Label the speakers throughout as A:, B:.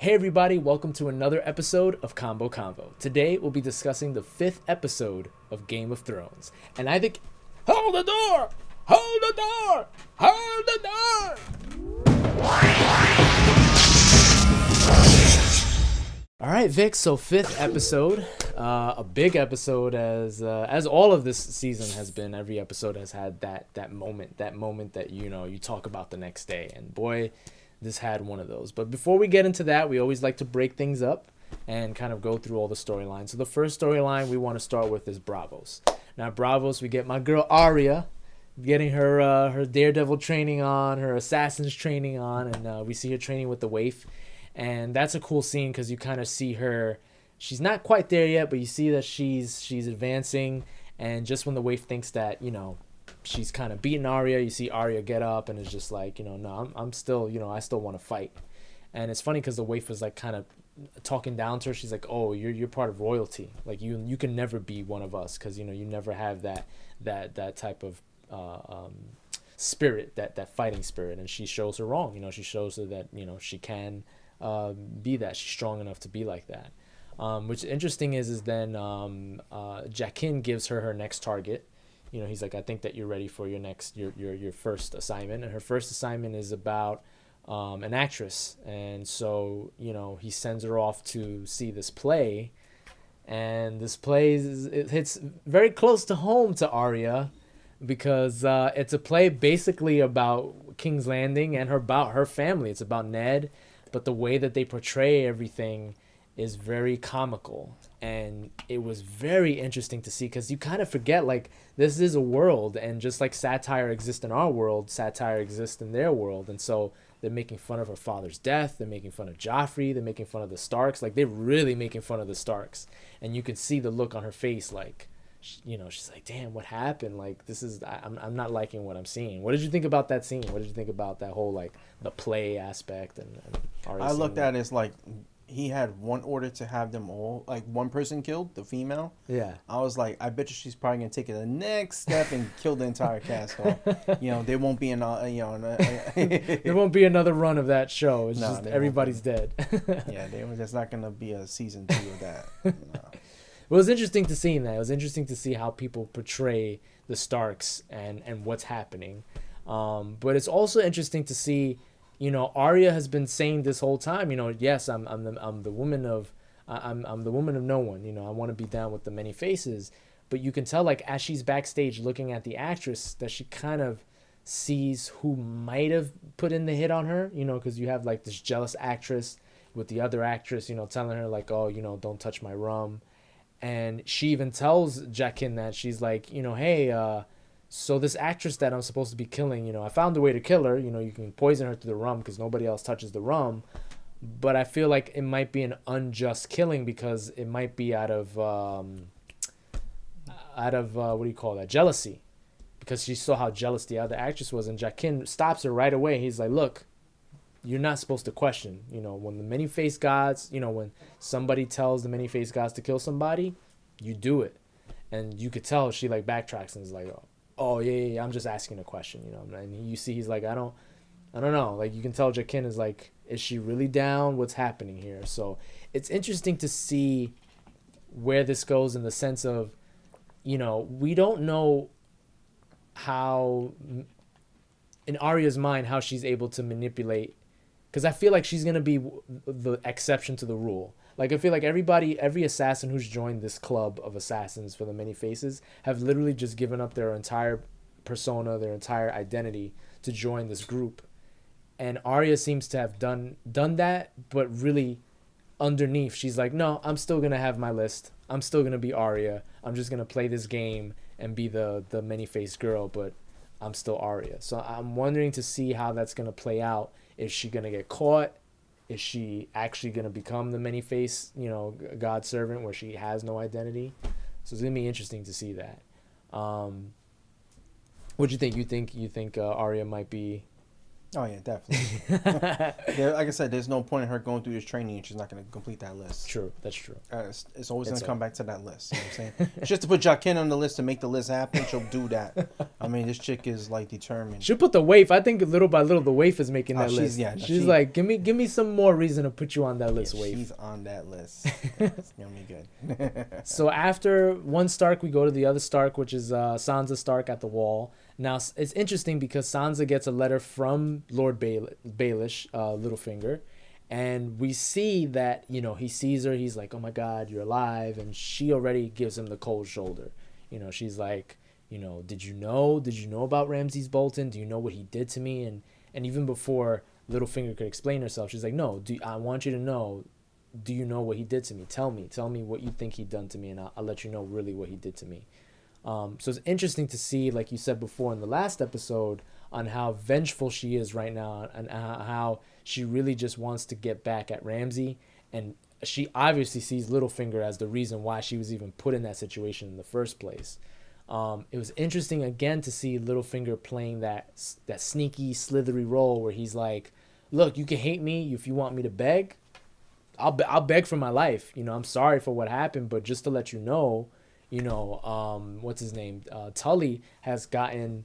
A: Hey everybody, welcome to another episode of Combo Convo. Today we'll be discussing the 5th episode of Game of Thrones. And I think... Hold the door! Hold the door! Hold the door! Alright Vic, so 5th episode. A big episode as all of this season has been. Every episode has had that moment that, you know, you talk about the next day. And boy... this had one of those. But before we get into that, we always like to break things up and kind of go through all the storylines. So the first storyline we want to start with is Braavos. Now, Braavos, we get my girl Arya getting her daredevil training on, her assassin's training on, and we see her training with the waif. And that's a cool scene because you kind of see her. She's not quite there yet, but you see that she's advancing. And just when the waif thinks that, you know, she's kind of beating Arya, you see Arya get up and is just like, you know, no, I'm still, you know, I still want to fight. And it's funny because the waif was like kind of talking down to her. She's like, oh, you're part of royalty. Like you can never be one of us because, you know, you never have that type of spirit, that fighting spirit. And she shows her wrong. You know, she shows her that, you know, she can be that. She's strong enough to be like that. Which interesting is then Jaqen gives her next target. You know, he's like, I think that you're ready for your next, your first assignment. And her first assignment is about an actress. And so, you know, he sends her off to see this play. And this play, it hits very close to home to Arya because it's a play basically about King's Landing and about her family. It's about Ned. But the way that they portray everything is very comical, and it was very interesting to see because you kind of forget, like, this is a world, and just like satire exists in our world, satire exists in their world. And so they're making fun of her father's death, they're making fun of Joffrey, they're making fun of the Starks. Like, they're really making fun of the Starks, and you can see the look on her face, like, you know, she's like, damn, what happened? Like, this is, I'm not liking what I'm seeing. What did you think about that scene? What did you think about that whole, like, the play aspect? And
B: I looked at it as like he had one order to have them all, like, one person killed, the female.
A: Yeah.
B: I was like, I bet you she's probably gonna take it the next step and kill the entire cast off. You know, there won't be
A: there won't be another run of that show. It's just everybody's dead.
B: Yeah, there's not gonna be a season 2 of that. No.
A: It was interesting to see that. It was interesting to see how people portray the Starks and what's happening. But it's also interesting to see, you know, Arya has been saying this whole time, you know, yes, I'm the woman of I'm the woman of no one. You know, I want to be down with the many faces. But you can tell, like, as she's backstage looking at the actress, that she kind of sees who might have put in the hit on her. You know, because you have like this jealous actress with the other actress, you know, telling her like, oh, you know, don't touch my rum. And she even tells Jaqen that she's like, you know, hey, so this actress that I'm supposed to be killing, you know, I found a way to kill her. You know, you can poison her through the rum because nobody else touches the rum. But I feel like it might be an unjust killing because it might be out of what do you call that? Jealousy. Because she saw how jealous the other actress was. And Jaqen stops her right away. He's like, look, you're not supposed to question. You know, when the many-faced gods, you know, when somebody tells the many-faced gods to kill somebody, you do it. And you could tell she, like, backtracks and is like, oh yeah, I'm just asking a question, you know. And you see he's like, I don't know. Like, you can tell Jaqen is like, is she really down? What's happening here? So it's interesting to see where this goes in the sense of, you know, we don't know how, in Arya's mind, how she's able to manipulate, because I feel like she's going to be the exception to the rule. Like, I feel like every assassin who's joined this club of assassins for the many faces have literally just given up their entire persona, their entire identity to join this group. And Arya seems to have done that, but really underneath, she's like, no, I'm still going to have my list. I'm still going to be Arya. I'm just going to play this game and be the many-faced girl, but I'm still Arya. So I'm wondering to see how that's going to play out. Is she going to get caught? Is she actually going to become the many-faced, you know, God servant where she has no identity? So it's going to be interesting to see that. What do you think? You think Arya might be
B: Oh yeah, definitely. Yeah, like I said, there's no point in her going through this training and she's not going to complete that list.
A: True, that's true.
B: It's always going to come back to that list. You know what I'm saying? It's just to put Jaqen on the list to make the list happen. She'll do that. I mean, this chick is like determined.
A: She'll put the waif. I think little by little the waif is making that list.
B: Yeah,
A: she's like, give me some more reason to put you on that list, waif.
B: She's on that list. It's gonna be good.
A: So after one Stark, we go to the other Stark, which is Sansa Stark at the wall. Now, it's interesting because Sansa gets a letter from Lord Baelish, Littlefinger, and we see that, you know, he sees her. He's like, oh, my God, you're alive. And she already gives him the cold shoulder. You know, she's like, you know, did you know about Ramsay Bolton? Do you know what he did to me? And even before Littlefinger could explain herself, she's like, no, I want you to know. Do you know what he did to me? Tell me what you think he done to me, and I'll let you know really what he did to me. So it's interesting to see, like you said before in the last episode, on how vengeful she is right now and how she really just wants to get back at Ramsay. And she obviously sees Littlefinger as the reason why she was even put in that situation in the first place. It was interesting again to see Littlefinger playing that sneaky, slithery role where he's like, look, you can hate me if you want me to beg. I'll beg for my life. You know, I'm sorry for what happened, but just to let you know, you know, what's his name? Tully has gotten,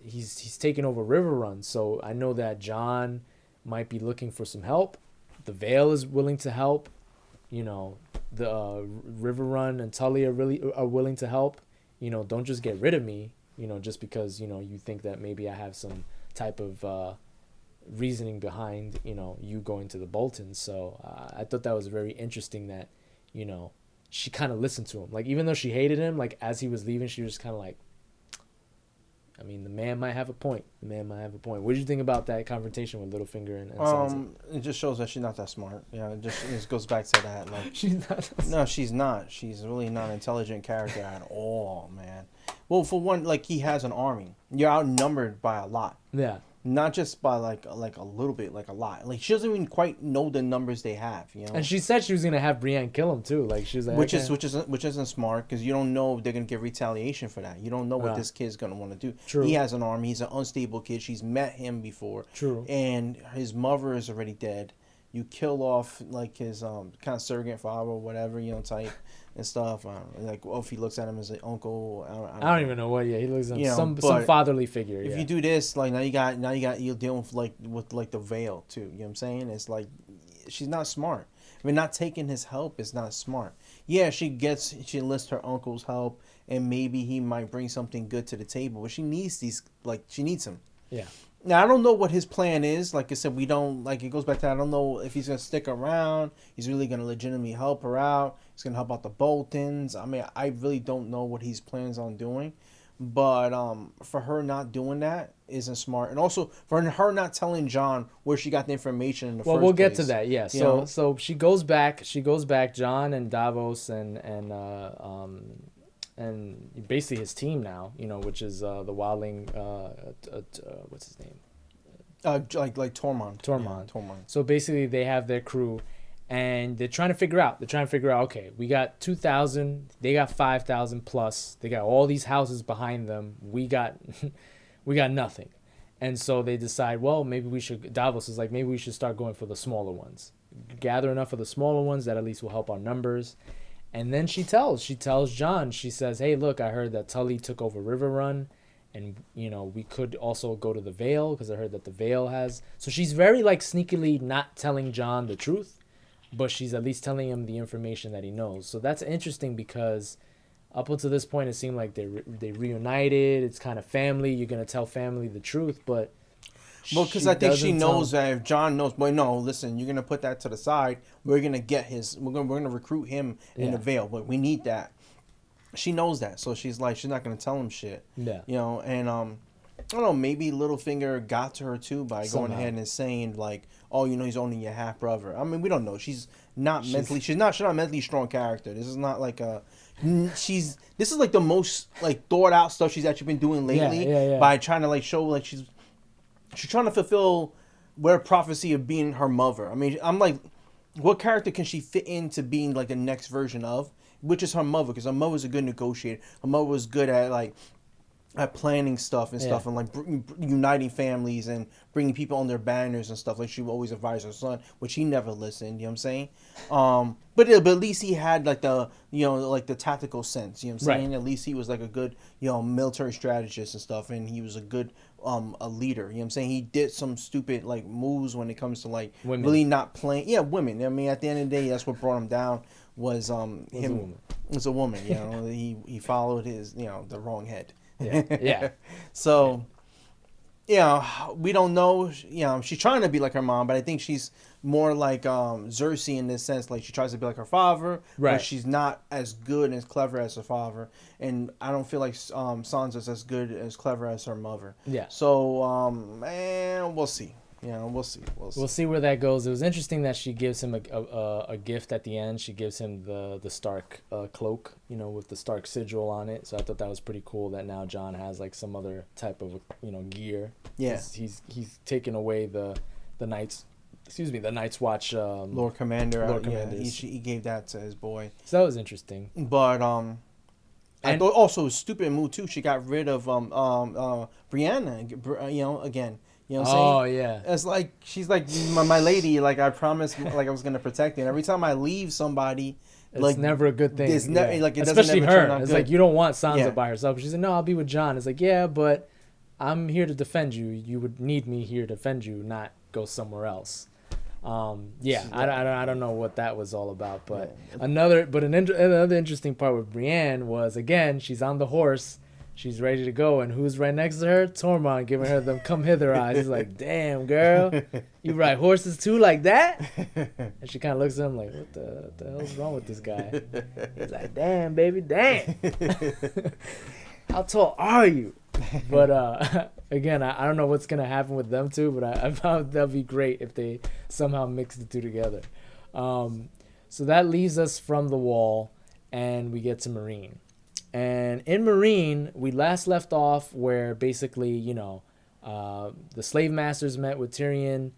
A: he's taken over Riverrun. So I know that Jon might be looking for some help. The Vale is willing to help. You know, the Riverrun and Tully are willing to help. You know, don't just get rid of me, you know, just because, you know, you think that maybe I have some type of reasoning behind, you know, you going to the Boltons. So I thought that was very interesting that, you know, she kind of listened to him. Like, even though she hated him, like, as he was leaving, she was kind of like, I mean, the man might have a point. What did you think about that confrontation with Littlefinger and Sansa?
B: It just shows that she's not that smart. Yeah, it just goes back to that. Like,
A: She's not.
B: no, she's not. She's really not an intelligent character at all, man. Well, for one, like, he has an army. You're outnumbered by a lot.
A: Yeah.
B: Not just by like a little bit, like a lot. Like, she doesn't even quite know the numbers they have, you know.
A: And she said she was gonna have Brienne kill him too. Like, she was like,
B: which isn't smart, because you don't know if they're gonna get retaliation for that. You don't know what
A: Yeah.
B: this kid's gonna want to do.
A: True.
B: He has an army. He's an unstable kid. She's met him before.
A: True.
B: And his mother is already dead. You kill off like his kind of surrogate father or whatever, you know, type and stuff. Like, well, if he looks at him as an uncle,
A: I don't even know what. Yeah, he looks like
B: You know,
A: some
B: but
A: fatherly figure.
B: if
A: Yeah.
B: you do this, like, you're dealing with the Veil too. You know what I'm saying? It's like, she's not smart. I mean, not taking his help is not smart. Yeah, she enlists her uncle's help, and maybe he might bring something good to the table, but she needs him.
A: Yeah.
B: Now, I don't know what his plan is. Like I said, we don't, like, it goes back to, I don't know if he's going to stick around. He's really going to legitimately help her out. He's going to help out the Boltons. I mean, I really don't know what he plans on doing. But for her not doing that isn't smart. And also, for her not telling Jon where she got the information in the first place.
A: Well, we'll get to that, yeah.
B: You know?
A: So she goes back, Jon and Davos and basically his team now, you know, which is the Wildling, what's his name?
B: Like Tormund.
A: Tormund.
B: Yeah, Tormund.
A: So basically they have their crew and they're trying to figure out, okay, we got 2,000, they got 5,000 plus, they got all these houses behind them, we got nothing. And so they decide, well, Davos is like, maybe we should start going for the smaller ones. Gather enough of the smaller ones that at least will help our numbers. And then she tells Jon, she says, hey, look, I heard that Tully took over Riverrun, and, you know, we could also go to the Vale, because I heard that the Vale has. So she's very, like, sneakily not telling Jon the truth, but she's at least telling him the information that he knows. So that's interesting, because up until this point, it seemed like they reunited. It's kind of family. You're going to tell family the truth, but...
B: Well, because I think she knows that if Jon knows, boy, no, listen, you're gonna put that to the side. We're gonna get we're gonna recruit him in the Vale, but we need that. She knows that, so she's like, she's not gonna tell him shit.
A: Yeah.
B: You know, and I don't know, maybe Littlefinger got to her too by going ahead and saying like, oh, you know, he's only your half brother. I mean, we don't know. She's not mentally strong character. This is not like this is like the most like thought out stuff she's actually been doing lately by trying to like show like she's trying to fulfill their prophecy of being her mother. I mean, I'm like, what character can she fit into being like the next version of? Which is her mother, because her mother was a good negotiator. Her mother was good at like at planning stuff and stuff, and like uniting families and bringing people on their banners and stuff. Like she would always advise her son, which he never listened. You know what I'm saying? But at least he had like the like the tactical sense. You know what I'm saying? Right. At least he was like a good military strategist and stuff, and he was a good a leader. You know what I'm saying? He did some stupid like moves when it comes to like women. Really not playing. Yeah, women. I mean, at the end of the day, that's what brought him down. Was him was a woman. You know, he followed his the wrong head.
A: Yeah.
B: So, we don't know. She's trying to be like her mom, but I think she's more like Cersei in this sense. Like she tries to be like her father,
A: right?
B: But she's not as good and as clever as her father, and I don't feel like Sansa's as good as clever as her mother.
A: Yeah.
B: So, we'll see. We'll see.
A: We'll see where that goes. It was interesting that she gives him a gift at the end. She gives him the Stark cloak, with the Stark sigil on it. So I thought that was pretty cool that now Jon has like some other type of gear.
B: Yeah.
A: He's taken away the Night's Watch
B: Lord Commander. He gave that to his boy.
A: So that was interesting.
B: But I thought also it was a stupid move too. She got rid of Brianna. Again. You know what I'm saying?
A: Oh, yeah.
B: It's like, she's like, my lady, like, I promised, like, I was going to protect you. And every time I leave somebody,
A: it's never a good thing.
B: It's like, it
A: especially
B: doesn't ever
A: her. It's good. Like, you don't want Sansa by herself. She said, no, I'll be with Jon. It's like, yeah, but I'm here to defend you. You would need me here to defend you, not go somewhere else. I don't know what that was all about. But another interesting part with Brienne was, again, she's on the horse. She's ready to go, and who's right next to her? Tormund, giving her them come hither eyes. He's like, damn, girl, you ride horses too like that? And she kind of looks at him like, what the hell's wrong with this guy? He's like, damn, baby, damn. How tall are you? But again, I don't know what's going to happen with them two, but I found that'd be great if they somehow mix the two together. So that leaves us from the Wall, and we get to Meereen. And in Meereen, we last left off where basically, the slave masters met with Tyrion,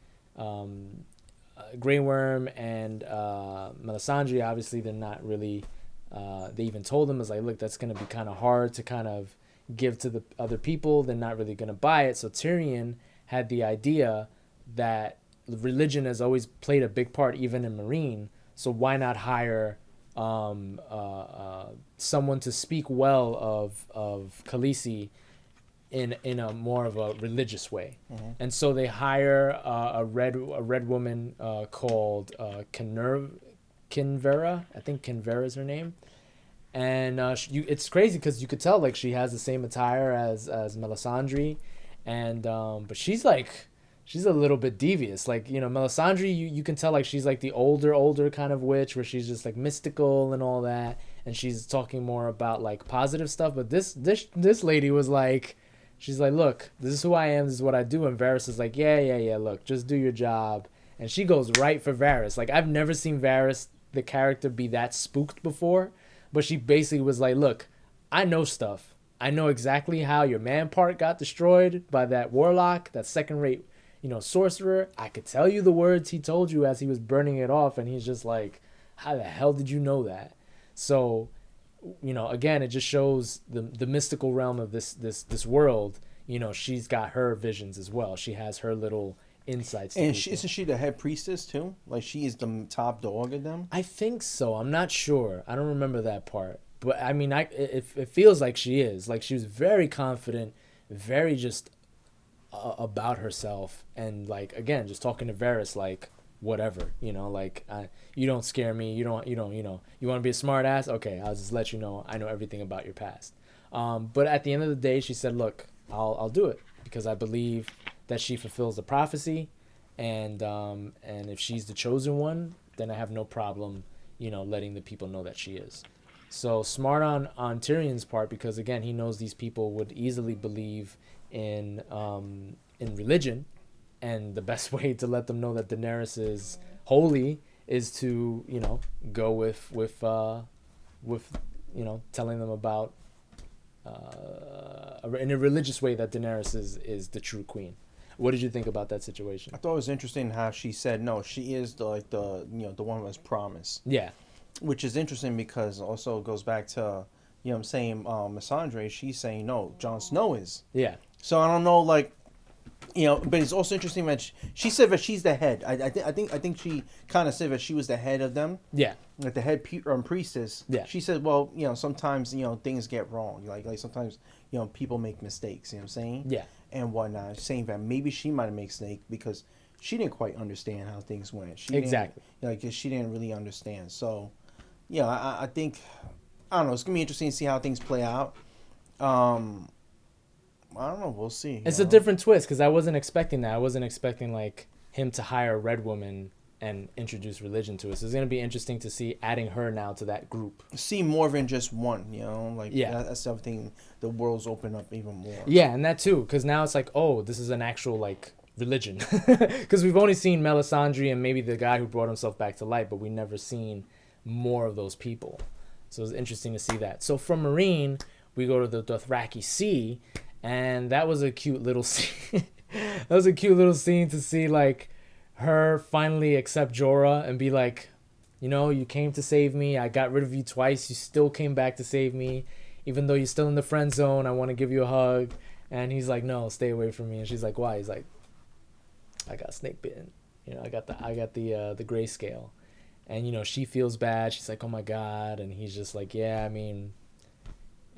A: Grey Worm, and Melisandre. Obviously, they're not really. They even told them, like, look, that's going to be kind of hard to kind of give to the other people. They're not really going to buy it. So Tyrion had the idea that religion has always played a big part, even in Meereen. So why not hire someone to speak well of Khaleesi in a more of a religious way. Mm-hmm. And so they hire a red woman called Kinvera. I think Kinvera is her name. And it's crazy because you could tell like she has the same attire as Melisandre, and but she's a little bit devious. Like, Melisandre, you can tell like she's like the older kind of witch where she's just like mystical and all that, and she's talking more about like positive stuff. But this lady was like, she's like, look, this is who I am, this is what I do. And Varys is like, yeah, look, just do your job. And she goes right for Varys. Like, I've never seen Varys, the character, be that spooked before. But she basically was like, look, I know stuff. I know exactly how your man part got destroyed by that warlock, that second-rate sorcerer. I could tell you the words he told you as he was burning it off, and he's just like, how the hell did you know that? So, again, it just shows the mystical realm of this world. She's got her visions as well. She has her little insights.
B: And isn't she the head priestess too? Like, she is the top dog of them?
A: I think so. I'm not sure. I don't remember that part. But, I mean, it feels like she is. Like, she was very confident, very just about herself, and like, again, just talking to Varys like whatever, like, you don't scare me, you want to be a smart ass, okay, I'll just let you know I know everything about your past. But at the end of the day, she said, look, I'll do it because I believe that she fulfills the prophecy, and if she's the chosen one, then I have no problem letting the people know that she is. So smart on Tyrion's part, because again, he knows these people would easily believe in religion, and the best way to let them know that Daenerys is holy is to go with telling them about in a religious way that Daenerys is the true queen. What did you think about that situation?
B: I thought it was interesting how she said no, she is the one who was promised.
A: Yeah.
B: Which is interesting because also it goes back to you know what I'm saying, Missandre, she's saying no, Jon Snow is.
A: Yeah.
B: So I don't know, like, you know, but it's also interesting that she said that she's the head. I think she kind of said that she was the head of them.
A: Yeah.
B: Like the head priestess.
A: Yeah.
B: She said, well, you know, sometimes, you know, things get wrong. Like sometimes, you know, people make mistakes. You know what I'm saying?
A: Yeah.
B: And whatnot. Saying that maybe she might have made a mistake because she didn't quite understand how things went.
A: Exactly.
B: Like she didn't really understand. So, yeah, I think, I don't know. It's gonna be interesting to see how things play out. I don't know. We'll see.
A: It's a different twist because I wasn't expecting that. I wasn't expecting like him to hire a red woman and introduce religion to us. So it's gonna be interesting to see adding her now to that group.
B: See more than just one. You know, like
A: yeah,
B: that's something. The world's open up even more.
A: Yeah, and that too, because now it's like, oh, this is an actual like religion. Because we've only seen Melisandre and maybe the guy who brought himself back to life, but we never seen more of those people. So it's interesting to see that. So from Meereen, we go to the Dothraki Sea. And that was a cute little scene. That was a cute little scene to see, like, her finally accept Jorah and be like, you know, you came to save me. I got rid of you twice. You still came back to save me. Even though you're still in the friend zone, I want to give you a hug. And he's like, no, stay away from me. And she's like, why? He's like, I got snake bitten. You know, I got the grayscale. And, you know, she feels bad. She's like, oh, my God. And he's just like, yeah, I mean...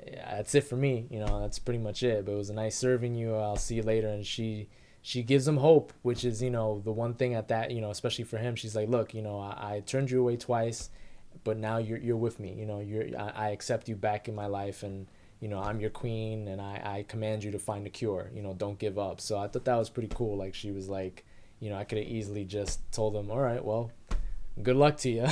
A: yeah, that's it for me, you know, that's pretty much it. But it was a nice serving you. I'll see you later. And she gives him hope, which is, you know, the one thing at that, you know, especially for him, she's like, look, you know, I turned you away twice, but now you're with me, you know, I accept you back in my life, and, you know, I'm your queen, and I command you to find a cure, you know, don't give up. So I thought that was pretty cool. Like, she was like, you know, I could have easily just told him, all right, well, good luck to you.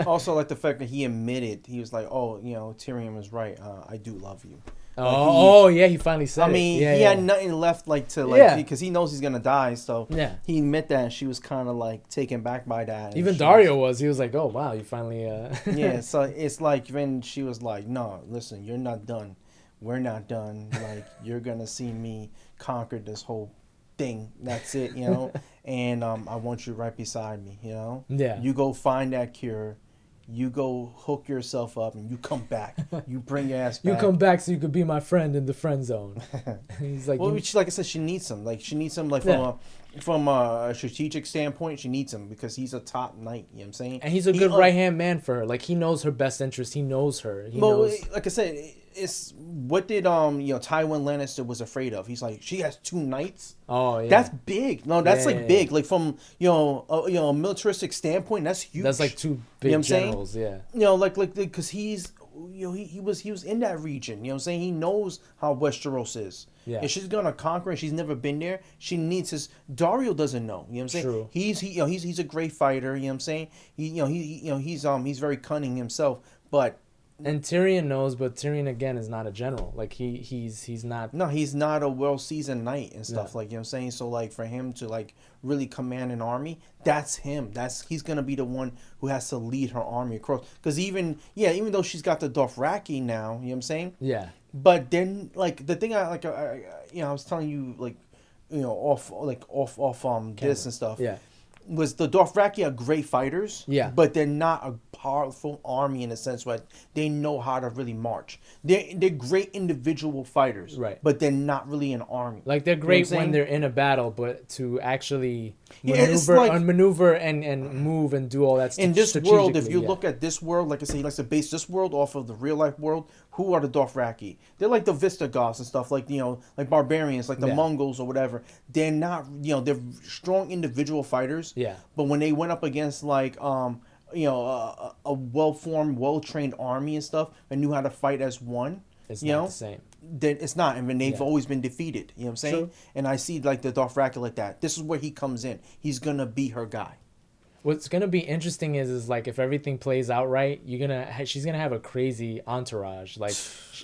B: Also, like the fact that he admitted, he was like, "Oh, you know, Tyrion was right. I do love you."
A: Yeah, he finally said.
B: I mean,
A: he
B: had nothing left, like to like, because he knows he's gonna die. So
A: yeah,
B: he admit that, and she was kind of like taken back by that.
A: Even Dario was. He was like, "Oh wow, you finally."
B: Yeah, so it's like then she was like, "No, listen, you're not done. We're not done. Like you're gonna see me conquer this whole thing. That's it, you know." And I want you right beside me, you know?
A: Yeah.
B: You go find that cure. You go hook yourself up and you come back. You bring your ass back.
A: You come back so you could be my friend in the friend zone. He's like,
B: well, like I said, she needs him. Like she needs him like from a strategic standpoint, she needs him because he's a top knight, you know what I'm saying?
A: And he's a good right-hand man for her. Like he knows her best interest. He knows her. He knows.
B: Like I said, it's what did you know, Tywin Lannister was afraid of. He's like, she has 2 knights.
A: Oh yeah,
B: that's big. No, that's big. Like from you know a militaristic standpoint, that's huge.
A: That's like 2 big, you know, generals. Yeah,
B: you know, like because he's, you know, he was in that region. You know what I'm saying? He knows how Westeros is. Yeah. If she's gonna conquer and she's never been there, she needs his. Dario doesn't know. You know what I'm saying?
A: True.
B: He's a great fighter. You know what I'm saying? He's very cunning himself, but.
A: And Tyrion knows, but Tyrion again is not a general. Like he's not.
B: No, he's not a well-seasoned knight and stuff, like, you know what I'm saying. So like for him to like really command an army, that's him. He's gonna be the one who has to lead her army across. Because even though she's got the Dothraki now, you know what I'm saying.
A: Yeah.
B: But then like the thing I was telling you, like, you know, off this and stuff.
A: Yeah.
B: Was the Dothraki are great fighters, but they're not a powerful army in the sense where they know how to really march. They're great individual fighters,
A: right?
B: But they're not really an army.
A: Like they're great when they're in a battle, but to actually maneuver and move and do all that stuff.
B: In this world, if you look at this world, like I say, he likes to base this world off of the real life world. Who are the Dothraki? They're like the Visigoths and stuff, like, you know, like barbarians, like the Mongols or whatever. They're not, you know, they're strong individual fighters.
A: Yeah.
B: But when they went up against like you know, a well-formed, well-trained army and stuff, and knew how to fight as one,
A: it's
B: you
A: not
B: know,
A: the same.
B: Then it's not. I mean, they've always been defeated. You know what I'm saying?
A: True.
B: And I see like the Dothraki like that. This is where he comes in. He's gonna be her guy.
A: What's gonna be interesting is like if everything plays out right, she's gonna have a crazy entourage. Like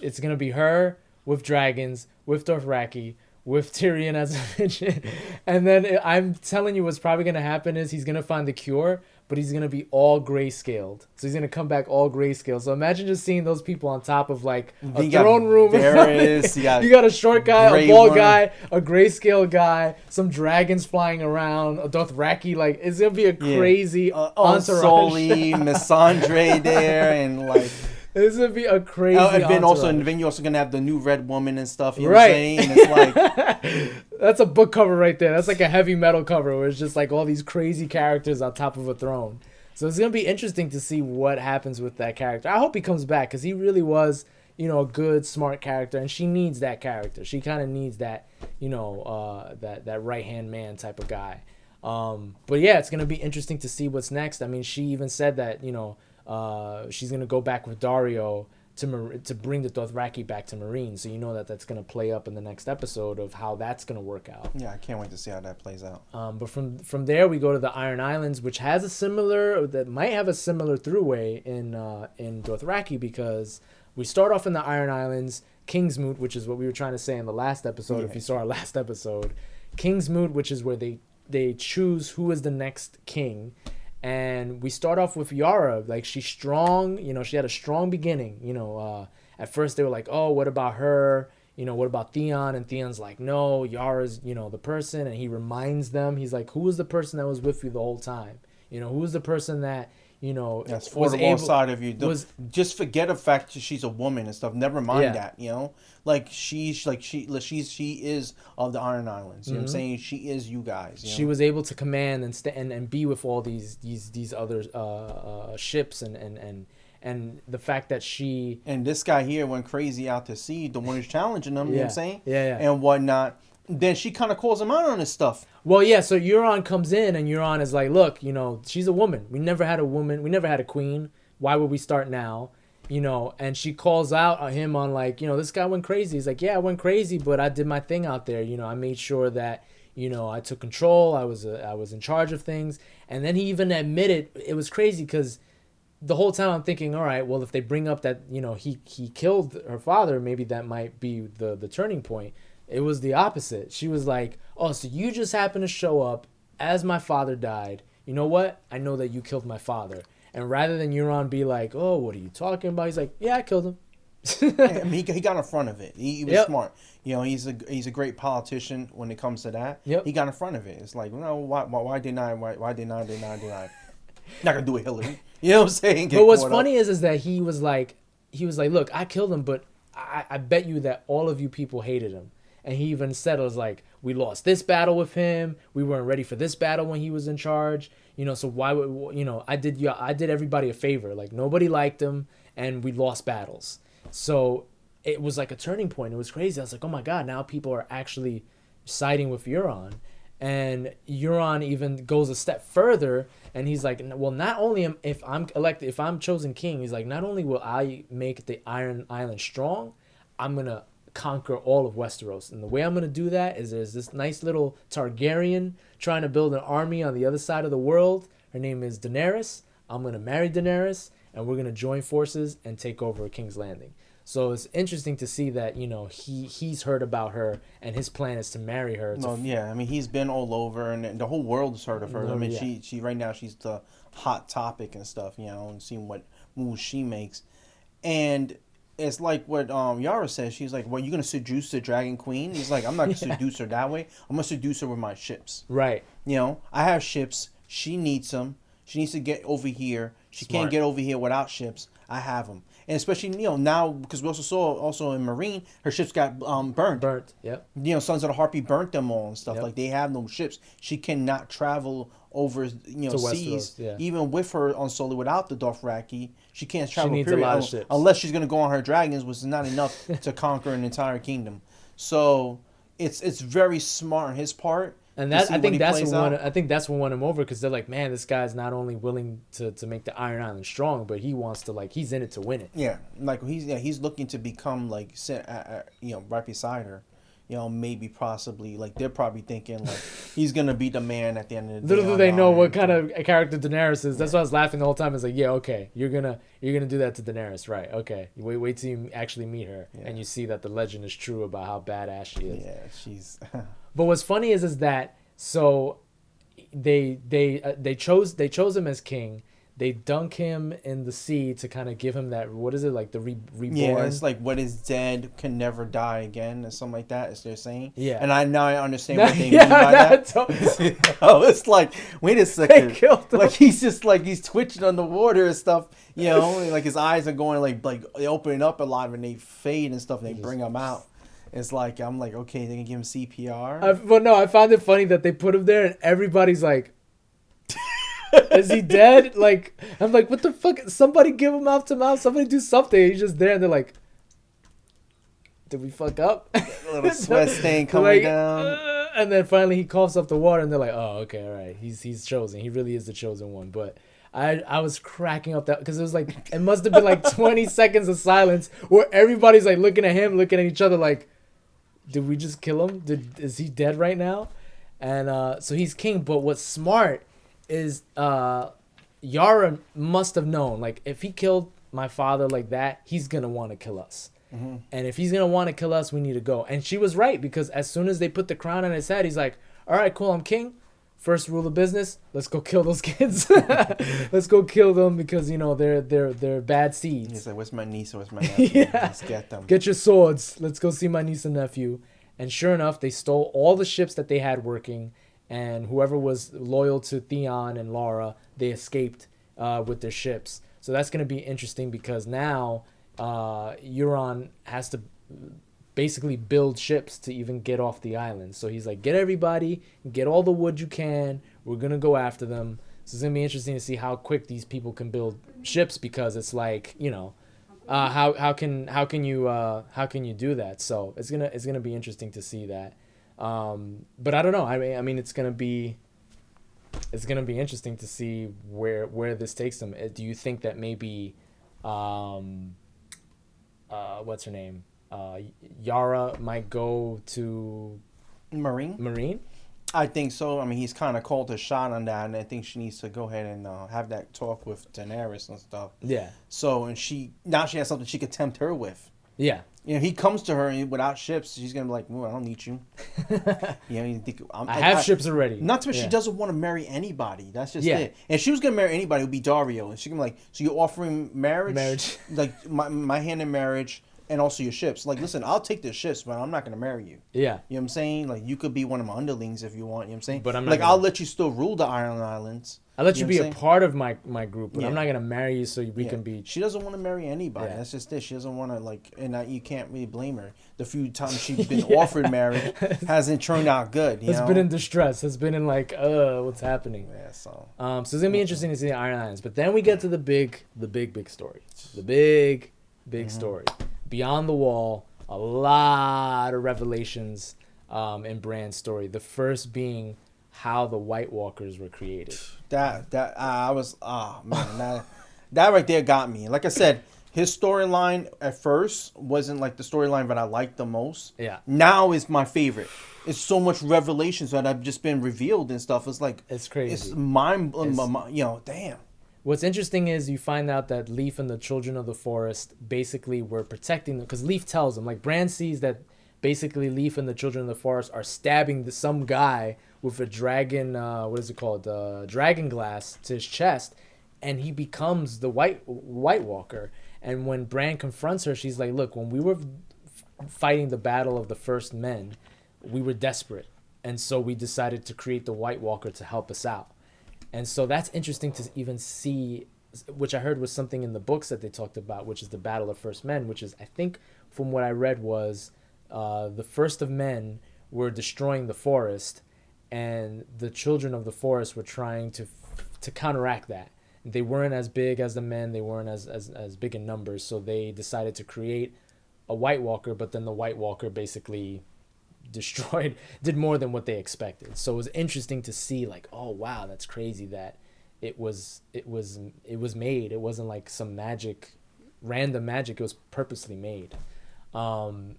A: it's gonna be her with dragons, with Dothraki, with Tyrion as a midget, and then I'm telling you, what's probably gonna happen is he's gonna find the cure, but he's gonna be all grayscaled. So he's gonna come back all grayscale. So imagine just seeing those people on top of like a throne room.
B: Varys,
A: you got a short guy, a bald guy, a grayscale guy, some dragons flying around, a Dothraki. Like it's gonna be a crazy entourage.
B: Sully, Missandre there, and like
A: This would be a crazy.
B: And then you're also gonna have the new Red Woman and stuff. You know what I'm saying? And it's like
A: that's a book cover right there. That's like a heavy metal cover where it's just like all these crazy characters on top of a throne. So it's gonna be interesting to see what happens with that character. I hope he comes back because he really was, a good, smart character, and she needs that character. She kind of needs that, that right hand man type of guy. But yeah, it's gonna be interesting to see what's next. I mean, she even said that she's gonna go back with Dario to bring the Dothraki back to Meereen. So that's gonna play up in the next episode of how that's gonna work out.
B: Yeah, I can't wait to see how that plays out.
A: But from there we go to the Iron Islands, which might have a similar throughway in Dothraki, because we start off in the Iron Islands, Kingsmoot, which is what we were trying to say in the last episode. If you saw our last episode, Kingsmoot, which is where they choose who is the next king. And we start off with Yara. Like, she's strong. She had a strong beginning. At first they were like, oh, what about her? What about Theon? And Theon's like, no, Yara's, the person. And he reminds them, he's like, who was the person that was with you the whole time? Who was the person that,
B: that's for the wrong side of you. Just forget the fact that she's a woman and stuff. Never mind that, Like, she is of the Iron Islands. You know what I'm saying? She is you guys.
A: She was able to command and be with all these other ships and the fact that she...
B: And this guy here went crazy out to sea, the one who's challenging them, you know what I'm saying?
A: Yeah.
B: And whatnot. Then she kind of calls him out on this stuff.
A: Well, yeah, so Euron comes in, and Euron is like, look, she's a woman. We never had a woman. We never had a queen. Why would we start now? And she calls out him on, like, this guy went crazy. He's like, yeah, I went crazy, but I did my thing out there. I made sure that, I took control. I was in charge of things. And then he even admitted, it was crazy because the whole time I'm thinking, all right, well, if they bring up that, he killed her father, maybe that might be the turning point. It was the opposite. She was like, oh, so you just happened to show up as my father died. You know what? I know that you killed my father. And rather than Euron be like, oh, what are you talking about? He's like, yeah, I killed him.
B: I mean, he got in front of it. He was smart. He's a great politician when it comes to that.
A: Yep.
B: He got in front of it. It's like, why deny? Why deny? Not gonna do it, Hillary. You know what I'm saying?
A: But what's funny is that he was like, look, I killed him, but I bet you that all of you people hated him. And he even said, it was like, we lost this battle with him. We weren't ready for this battle when he was in charge. So why would, I did everybody a favor. Like, nobody liked him, and we lost battles. So it was like a turning point. It was crazy. I was like, oh my God, now people are actually siding with Euron. And Euron even goes a step further, and he's like, well, not only if I'm chosen king, he's like, not only will I make the Iron Island strong, I'm going to conquer all of Westeros. And the way I'm going to do that is there's this nice little Targaryen trying to build an army on the other side of the world. Her name is Daenerys. I'm going to marry Daenerys, and we're going to join forces and take over King's Landing. So it's interesting to see that, he's heard about her, and his plan is to marry her.
B: I mean, he's been all over, and the whole world has heard of her. I mean, she right now, she's the hot topic and stuff, and seeing what moves she makes. And it's like what Yara says. She's like, well, you're going to seduce the Dragon Queen? He's like, I'm not going to seduce her that way. I'm going to seduce her with my ships.
A: Right.
B: I have ships. She needs them. She needs to get over here. She can't get over here without ships. I have them. And especially, now, because we also saw in Meereen, her ships got burned.
A: Yep.
B: Sons of the Harpy burnt them all and stuff. Yep. Like, they have no ships. She cannot travel over, seas. Even with her on Solo without the Dothraki, she can't travel,
A: she needs a lot of ships.
B: Unless she's going to go on her dragons, which is not enough to conquer an entire kingdom. So, it's very smart on his part.
A: And I think that's what won him over, because they're like, man, this guy's not only willing to make the Iron Island strong, but he wants to, he's in it to win it.
B: Yeah, like he's looking to become right beside her. Maybe possibly, they're probably thinking he's gonna be the man at the end of the day.
A: Little do they know what kind of character Daenerys is. That's why I was laughing the whole time. It's like, yeah, okay, you're gonna do that to Daenerys, right? Okay, wait till you actually meet her, and you see that the legend is true about how badass she is.
B: Yeah, she's.
A: But what's funny is that so they chose him as king. They dunk him in the sea to kind of give him that, what is it, like the reborn?
B: Yeah, it's like what is dead can never die again, or something like that, as they're saying.
A: Yeah.
B: And I understand what they mean by that. Oh, it's like, wait a second. Like he's just like, he's twitching underwater and stuff, you know, like his eyes are going like they opening up a lot and they fade and stuff and they bring him out. It's like, I'm like, okay, they can give him CPR.
A: Well, no, I found it funny that they put him there and everybody's like, is he dead? Like, I'm like, what the fuck? Somebody give him mouth to mouth. Somebody do something. He's just there and they're like, did we fuck up?
B: A little sweat stain coming down.
A: And then finally he coughs up the water and they're like, oh, okay, all right. He's chosen. He really is the chosen one. But I was cracking up that because it was like, it must have been like 20 seconds of silence where everybody's like looking at him, looking at each other like, did we just kill him? Is he dead right now? And so he's king. But what's smart is Yara must have known, like, if he killed my father like that, he's gonna want to kill us. Mm-hmm. And if he's gonna want to kill us, we need to go. And she was right, because as soon as they put the crown on his head, he's like, all right, cool, I'm king. First rule of business, let's go kill those kids. Let's go kill them, because you know they're bad seeds.
B: He's like, where's my niece, where's my nephew? Yeah. Let's get them.
A: Get your swords, let's go see my niece and nephew. And sure enough, they stole all the ships that they had working. And whoever was loyal to Theon and Lara, they escaped with their ships. So that's going to be interesting, because now Euron has to basically build ships to even get off the island. So he's like, get everybody, get all the wood you can. We're going to go after them. So it's going to be interesting to see how quick these people can build ships, because it's like, you know, how can you do that? So it's gonna be interesting to see that. But I don't know. I mean, it's gonna be interesting to see where this takes them. Do you think that maybe, what's her name, Yara might go to
B: Meereen? I think so. I mean, he's kind of called a shot on that, and I think she needs to go ahead and have that talk with Daenerys and stuff.
A: Yeah.
B: So, and she has something she could tempt her with.
A: Yeah.
B: You know, he comes to her and without ships, she's gonna be like, "Well, I don't need you." You know, you think
A: I have ships already.
B: Not to mention, she doesn't want to marry anybody. That's just it. And if she was gonna marry anybody, it would be Dario. And she's gonna be like, "So you're offering marriage? Like my hand in marriage, and also your ships. Like, listen, I'll take the ships, but I'm not gonna marry you."
A: Yeah.
B: You know what I'm saying? Like, you could be one of my underlings if you want. You know what I'm saying?
A: But I'm not
B: like, I'll let you still rule the Iron Islands.
A: I'll let you be a part of my group, but I'm not gonna marry you so we can be.
B: She doesn't want to marry anybody. That's just it. She doesn't want to, like, and you can't really blame her. The few times she's been offered marriage hasn't turned out good. You know?
A: Been in distress. Has been in like, what's happening?
B: Yeah. So.
A: So it's gonna be interesting to see the Iron Islands, but then we get to the big story. The big story. Beyond the Wall, a lot of revelations in Bran's story. The first being how the White Walkers were created.
B: That right there got me. Like I said, his storyline at first wasn't like the storyline that I liked the most.
A: Yeah.
B: Now is my favorite. It's so much revelations that have just been revealed and stuff. It's like,
A: it's crazy.
B: It's mind, you know, damn.
A: What's interesting is you find out that Leaf and the Children of the Forest basically were protecting them, because Leaf tells them, like, Bran sees that basically Leaf and the Children of the Forest are stabbing some guy with a dragon, what is it called, dragon glass to his chest, and he becomes the White Walker. And when Bran confronts her, she's like, look, when we were fighting the battle of the first men, we were desperate, and so we decided to create the White Walker to help us out. And so that's interesting to even see, which I heard was something in the books that they talked about, which is the Battle of First Men, which is, I think, from what I read, was the first of men were destroying the forest, and the Children of the Forest were trying to counteract that. They weren't as big as the men. They weren't as big in numbers, so they decided to create a White Walker, but then the White Walker basically did more than what they expected. So it was interesting to see, like, oh wow, that's crazy that it was made. It wasn't like some random magic. It was purposely made. And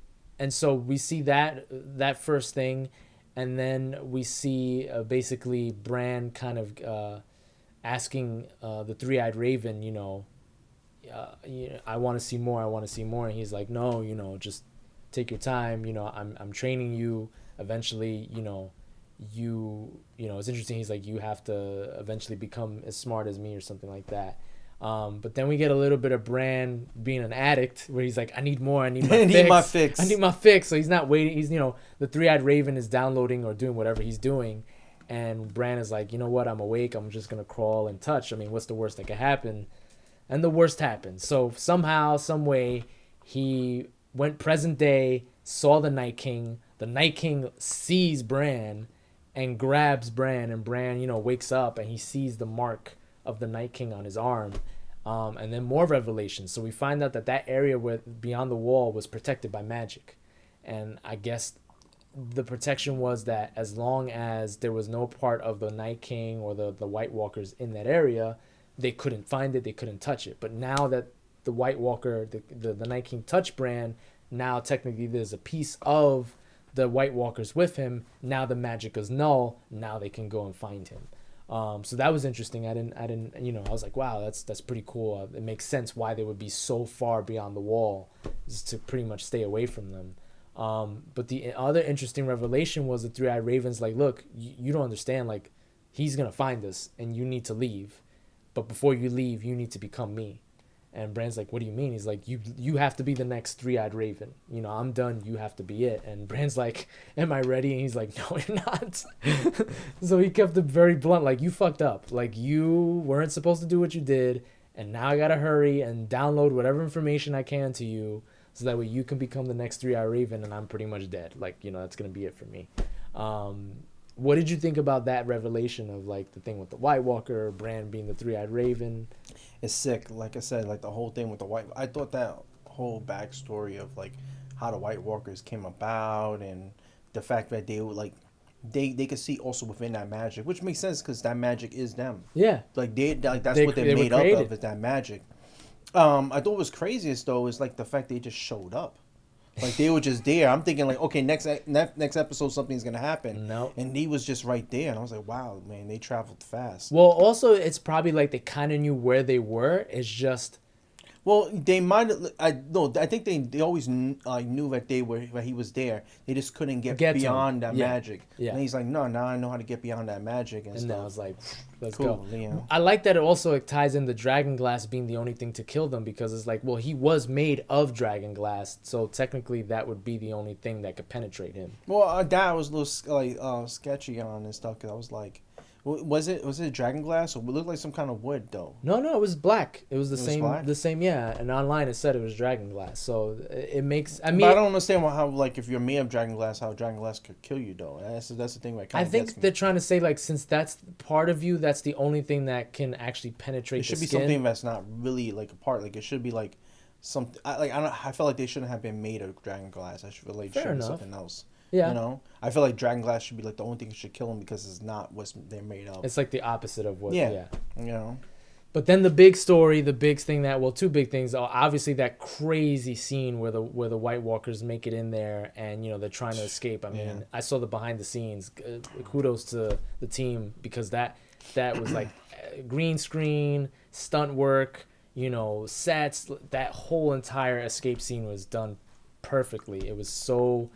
A: so we see that first thing, and then we see basically Bran kind of asking the Three-Eyed Raven, I want to see more. I want to see more. And he's like, no, just take your time. I'm training you. Eventually, it's interesting. He's like, you have to eventually become as smart as me or something like that. But then we get a little bit of Bran being an addict where he's like, I need more. I need my fix. I need my fix. So he's not waiting. He's, the three-eyed raven is downloading or doing whatever he's doing. And Bran is like, you know what? I'm awake. I'm just going to crawl and touch. I mean, what's the worst that could happen? And the worst happened. So somehow, some way, he went present day, saw the Night King. The Night King sees Bran and grabs Bran. And Bran, wakes up and he sees the mark of the Night King on his arm. And then more revelations. So we find out that area beyond the wall was protected by magic. And I guess the protection was that as long as there was no part of the Night King or the White Walkers in that area, they couldn't find it, they couldn't touch it. But now that the White Walker, the Night King touched Bran, now technically there's a piece of the White Walkers with him. Now the magic is null. Now they can go and find him. So that was interesting. I didn't, I was like, wow, that's pretty cool. It makes sense why they would be so far beyond the wall, is to pretty much stay away from them. But the other interesting revelation was the three-eyed raven's like, look, you don't understand. Like, he's going to find us and you need to leave. But before you leave, you need to become me. And Bran's like, what do you mean? He's like, you have to be the next three-eyed raven. I'm done. You have to be it. And Bran's like, am I ready? And he's like, no, you're not. So he kept it very blunt. Like, you fucked up. Like, you weren't supposed to do what you did. And now I got to hurry and download whatever information I can to you. So that way you can become the next three-eyed raven and I'm pretty much dead. Like, that's going to be it for me. What did you think about that revelation of, like, the thing with the White Walker, Bran being the three-eyed raven?
B: It's sick. Like I said, like, the whole thing with the White... I thought that whole backstory of, like, how the White Walkers came about and the fact that they would, like... They could see also within that magic, which makes sense because that magic is them. Yeah. Like, that's what they're made up of, is that magic. I thought what was craziest, though, is, like, the fact they just showed up. Like, they were just there. I'm thinking, like, okay, next episode something's going to happen. No. And he was just right there. And I was like, wow, man, they traveled fast.
A: Well, also, it's probably like they kind of knew where they were. It's just...
B: Well, they might... I think they always knew that he was there. They just couldn't get beyond that magic. Yeah. And he's like, no, now I know how to get beyond that magic and stuff.
A: And I was like, let's go. I like that it also ties in the dragon glass being the only thing to kill them, because it's like, well, he was made of dragon glass, so technically that would be the only thing that could penetrate him.
B: Well, that was a little sketchy on and stuff, because I was like... Was it dragon glass, or it looked like some kind of wood though?
A: No, it was black. It was the same, yeah. And online it said it was dragon glass, so it makes. I mean,
B: but I don't understand how, like, if you're made of dragon glass, how dragon glass could kill you though. That's the thing that kind of gets me.
A: I think they're trying to say, like, since that's part of you, that's the only thing that can actually penetrate.
B: It should
A: the
B: be
A: skin.
B: Something that's not really like a part. Like, it should be like something. I felt like they shouldn't have been made of dragon glass. I should feel like should be something else. Yeah. I feel like dragon glass should be like the only thing that should kill them, because it's not what they're made of.
A: It's like the opposite of what. Yeah. But then the big story, the big thing two big things are obviously that crazy scene where the White Walkers make it in there and they're trying to escape. I mean, I saw the behind the scenes. Kudos to the team, because that was like green screen, stunt work, sets. That whole entire escape scene was done perfectly. It was so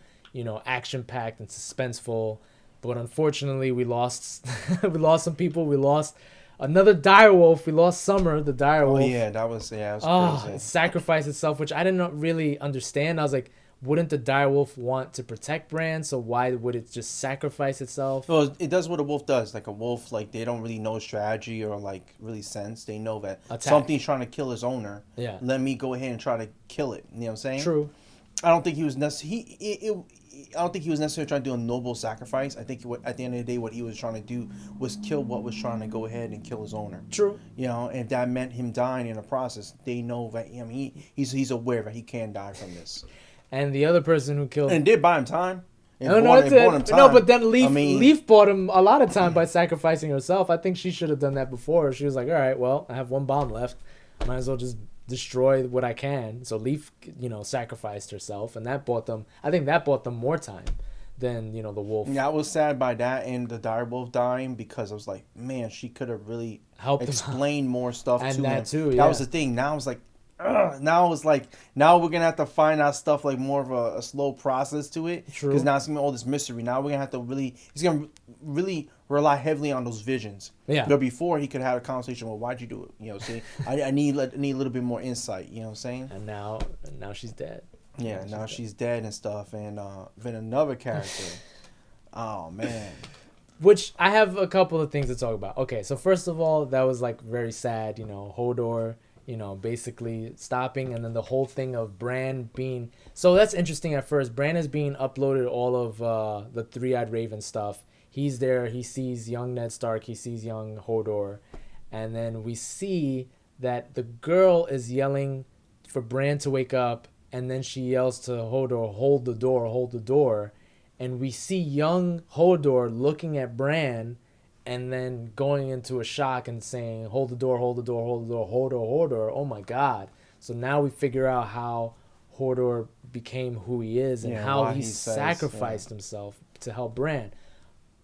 A: action-packed and suspenseful, but unfortunately we lost some people. We lost another direwolf. We lost Summer, the direwolf.
B: Oh yeah, that was crazy.
A: It sacrificed itself, which I didn't really understand. I was like, wouldn't the direwolf want to protect Bran? So why would it just sacrifice itself?
B: Well, it does what a wolf does. Like, a wolf, like, they don't really know strategy or, like, really sense. They know that something's trying to kill his owner. Yeah. Let me go ahead and try to kill it. You know what I'm saying? True. I don't think he was necessarily trying to do a noble sacrifice. I think at the end of the day, what he was trying to do was kill what was trying to go ahead and kill his owner. True. And if that meant him dying in the process, they know that he's aware that he can die from this.
A: And the other person who killed
B: and did buy him time.
A: No, but then Leaf bought him a lot of time by sacrificing herself. I think she should have done that before. She was like, all right, well, I have one bomb left. Might as well just destroy what I can. So Leaf, sacrificed herself, and that bought them. I think that bought them more time than the wolf.
B: Yeah, I was sad by that and the direwolf dying, because I was like, man, she could have really helped explain more stuff and to him. Too, yeah. That was the thing. Now I was like, now it's like now we're gonna have to find out stuff like more of a slow process to it.
A: True.
B: Because now it's gonna be all this mystery. Now we're gonna have to he's gonna really rely heavily on those visions.
A: Yeah.
B: But before he could have a conversation. Well, why'd you do it? You know, see, I need a little bit more insight. You know what I'm saying?
A: And now she's dead.
B: Yeah. Now she's dead and stuff. And then another character. Oh man.
A: Which I have a couple of things to talk about. Okay, so first of all, that was like very sad. You know, Hodor, you know, basically stopping, and then the whole thing of Bran being. So that's interesting at first. Bran is being uploaded all of the Three-Eyed Raven stuff. He's there. He sees young Ned Stark. He sees young Hodor, and then we see that the girl is yelling for Bran to wake up, and then she yells to Hodor, "Hold the door! Hold the door!" And we see young Hodor looking at Bran and then going into a shock and saying, "Hold the door, hold the door, hold the door, Hodor, Hodor." Oh my God. So now we figure out how Hodor became who he is and how he sacrificed himself to help Bran.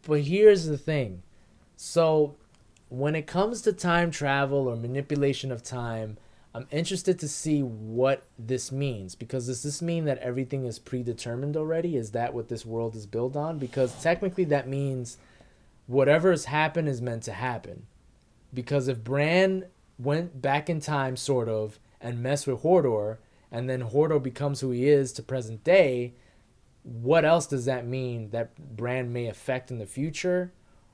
A: But here's the thing. So when it comes to time travel or manipulation of time, I'm interested to see what this means, because does this mean that everything is predetermined already? Is that what this world is built on? Because technically that means whatever has happened is meant to happen. Because if Bran went back in time sort of and messed with Hodor, and then Hodor becomes who he is to present day, what else does that mean that Bran may affect in the future?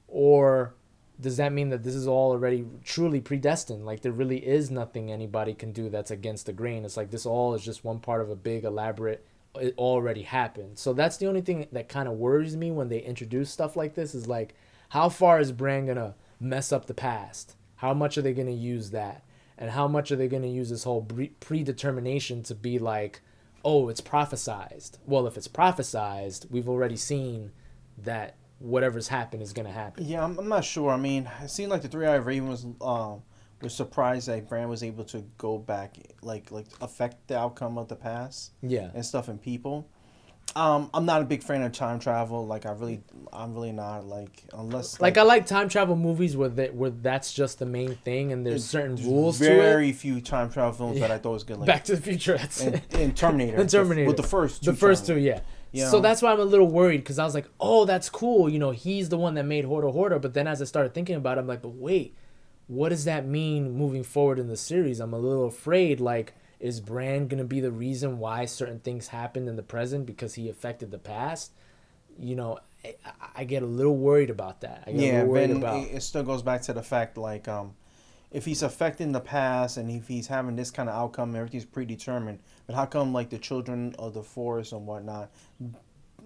A: Or does that mean that this is all already truly predestined? Like there really is nothing anybody can do that's against the grain. It's like this all is just one part of a big elaborate, it already happened. So that's the only thing that kind of worries me when they introduce stuff like this, is like, how far is Bran going to mess up the past? How much are they going to use that? And how much are they going to use this whole predetermination to be like, oh, it's prophesized? Well, if it's prophesized, we've already seen that whatever's happened is going to happen.
B: Yeah, I'm not sure. I mean, it seemed like the Three-Eyed Raven was surprised that Bran was able to go back, like affect the outcome of the past.
A: Yeah.
B: And stuff and people. I'm not a big fan of time travel. Like I'm really not, like, unless
A: like I like time travel movies where that's just the main thing and there's certain rules to it.
B: Very few time travel films that I thought was good. Like
A: Back to the Future, that's
B: and Terminator.
A: And Terminator.
B: With the first two,
A: yeah.
B: You know?
A: So that's why I'm a little worried, because I was like, oh, that's cool. You know, he's the one that made Hodor. But then as I started thinking about it, I'm like, but wait, what does that mean moving forward in the series? I'm a little afraid, like, is Bran going to be the reason why certain things happened in the present because he affected the past? You know, I get a little worried about that.
B: It still goes back to the fact, like, if he's affecting the past and if he's having this kind of outcome and everything's predetermined, but how come, like, the children of the forest and whatnot,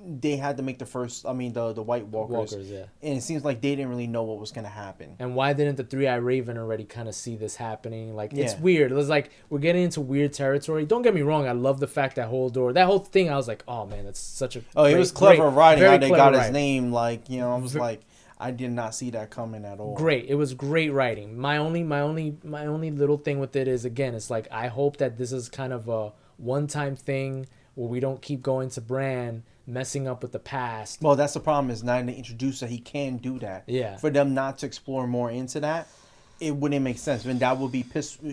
B: they had to make the White Walkers,
A: yeah.
B: And it seems like they didn't really know what was going to happen.
A: And why didn't the Three-Eyed Raven already kind of see this happening? Like, it's weird. It was like, we're getting into weird territory. Don't get me wrong. I love the fact that that whole thing, I was like, oh, man, that's such a
B: it was clever writing. How they got his name, like, you know, I was like, I did not see that coming at all.
A: Great. It was great writing. My only little thing with it is, again, it's like, I hope that this is kind of a one-time thing where we don't keep going to Bran messing up with the past.
B: Well, that's the problem, is now they introduce that he can do that.
A: Yeah.
B: For them not to explore more into that, it wouldn't make sense. And that would be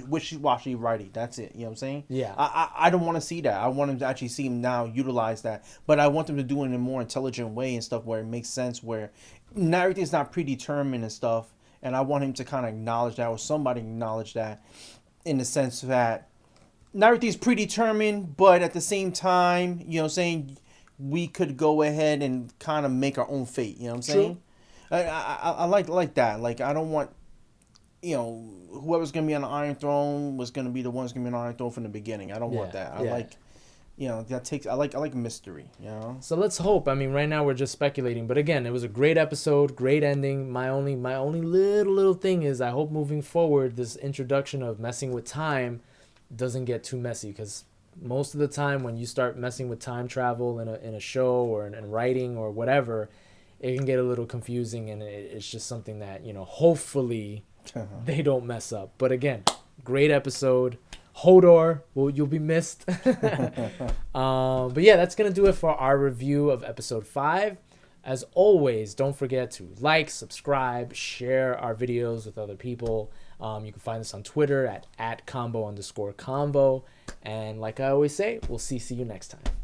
B: wishy-washy writing. That's it. You know what I'm saying?
A: Yeah.
B: I don't want to see that. I want him to actually see him now utilize that. But I want them to do it in a more intelligent way and stuff where it makes sense, where not everything's not predetermined and stuff. And I want him to kind of acknowledge that, or somebody acknowledge that, in the sense that not everything's predetermined, but at the same time, you know what I'm saying, we could go ahead and kind of make our own fate. You know what I'm saying? I like that. Like, I don't want, you know, whoever's going to be on the Iron Throne was going to be the one's going to be on the Iron Throne from the beginning. I don't want that. I like, you know, I like mystery, you know?
A: So let's hope. I mean, right now we're just speculating. But again, it was a great episode, great ending. My only little thing is, I hope moving forward, this introduction of messing with time doesn't get too messy, because most of the time when you start messing with time travel in a show or in writing or whatever, it can get a little confusing, and it's just something that, you know, hopefully they don't mess up. But again, great episode. Hodor, you'll be missed. But yeah, that's going to do it for our review of episode 5. As always, don't forget to like, subscribe, share our videos with other people. You can find us on Twitter at @combo_convo. And like I always say, we'll see you next time.